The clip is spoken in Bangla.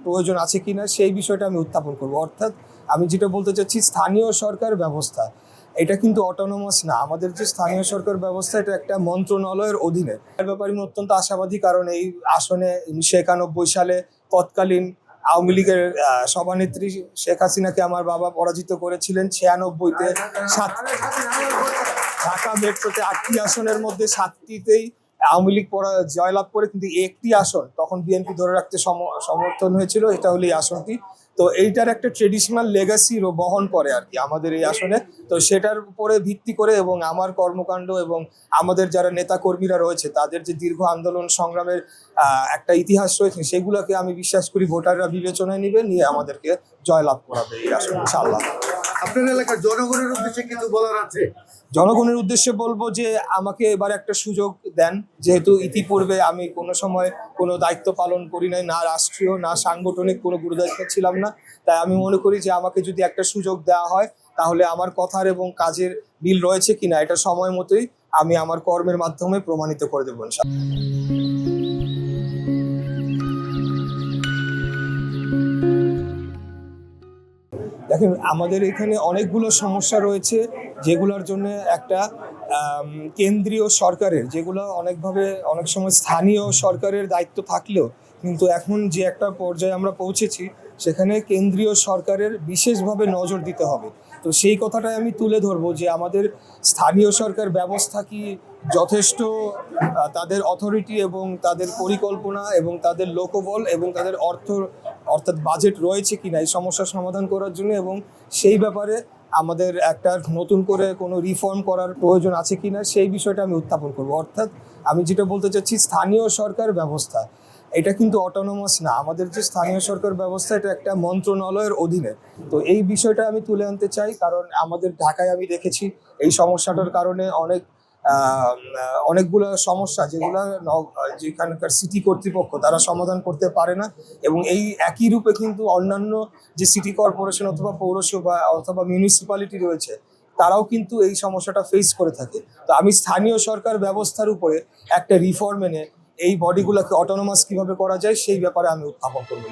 প্রয়োজন আছে কিনা সেই বিষয়টা আমি উত্থাপন করব। অর্থাৎ আমি যেটা বলতে চাচ্ছি, স্থানীয় সরকার ব্যবস্থা এটা কিন্তু অটোনোমাস না। আমাদের যে স্থানীয় সরকার ব্যবস্থা এটা একটা মন্ত্রণালয়ের অধীনে। এর ব্যাপারে আমি অত্যন্ত আশাবাদী, কারণ এই আসনে 1991 সালে তৎকালীন আওয়ামী লীগের সভানেত্রী শেখ হাসিনাকে আমার বাবা পরাজিত করেছিলেন। 96-তে ঢাকা মেট্রোতে 8টি আসনের মধ্যে 7টিতেই আওয়ামী লীগ জয়লাভ করে, কিন্তু একটি আসন তখন বিএনপি ধরে রাখতে সমর্থন হয়েছিল, এটা হলো এই আসনটি। তো এইটার একটা ট্রেডিশনাল লেগাসি বহন করে আর কি আমাদের এই আসনে। তো সেটার উপরে ভিত্তি করে এবং আমার কর্মকাণ্ড এবং আমাদের যারা নেতা কর্মীরা রয়েছে তাদের যে দীর্ঘ আন্দোলন সংগ্রামের একটা ইতিহাস রয়েছে, সেগুলোকে আমি বিশ্বাস করি ভোটাররা বিবেচনায় নিয়ে আমাদেরকে জয়লাভ করাবে এই আসন ইনশাআল্লাহ। আপনার এলাকার জনগণের উদ্দেশ্যে কিছু বলার আছে? জনগণের উদ্দেশ্যে বলবো যে আমাকে এবার একটা সুযোগ দেন, যেহেতু ইতিপূর্বে আমি কোনো সময় কোনো দায়িত্ব পালন করি নাই, না রাষ্ট্রীয় না সাংগঠনিক কোনো গুরুদায়িত্ব ছিলাম না। তাই আমি মনে করি যে আমাকে যদি একটা সুযোগ দেওয়া হয় তাহলে আমার কথার এবং কাজের মিল রয়েছে কিনা এটা সময় মতোই আমি আমার কর্মের মাধ্যমে প্রমাণিত করে দেবো ইনশাআল্লাহ। দেখেন, আমাদের এখানে অনেকগুলো সমস্যা রয়েছে যেগুলোর জন্য একটা কেন্দ্রীয় সরকারের, যেগুলো অনেকভাবে অনেক সময় স্থানীয় সরকারের দায়িত্ব থাকলেও কিন্তু এখন যে একটা পর্যায়ে আমরা পৌঁছেছি সেখানে কেন্দ্রীয় সরকারের বিশেষভাবে নজর দিতে হবে। তো সেই কথাটাই আমি তুলে ধরবো যে আমাদের স্থানীয় সরকার ব্যবস্থা কি যথেষ্ট তাদের অথরিটি এবং তাদের পরিকল্পনা এবং তাদের লোকবল এবং তাদের অর্থাৎ বাজেট রয়েছে কিনা এই সমস্যার সমাধান করার জন্য, এবং সেই ব্যাপারে আমাদের একটা নতুন করে কোনো রিফর্ম করার প্রয়োজন আছে কিনা সেই বিষয়টা আমি উত্থাপন করব। অর্থাৎ আমি যেটা বলতে চাচ্ছি, স্থানীয় সরকার ব্যবস্থা এটা কিন্তু অটোনোমাস না। আমাদের যে স্থানীয় সরকার ব্যবস্থা এটা একটা মন্ত্রণালয়ের অধীনে। তো এই বিষয়টা আমি তুলে আনতে চাই, কারণ আমাদের ঢাকায় আমি দেখেছি এই সমস্যাটার কারণে অনেকগুলো সমস্যা যেগুলো যেখানকার সিটি কর্তৃপক্ষ তারা সমাধান করতে পারে না, এবং এই একই রূপে কিন্তু অন্যান্য যে সিটি কর্পোরেশন অথবা পৌরসভা অথবা মিউনিসিপ্যালিটি রয়েছে তারাও কিন্তু এই সমস্যাটা ফেস করে থাকে। তো আমি স্থানীয় সরকার ব্যবস্থার উপরে একটা রিফর্ম এনে এই বডিগুলোকে অটোনোমাস কিভাবে করা যায় সেই ব্যাপারে আমি উত্থাপন করবো।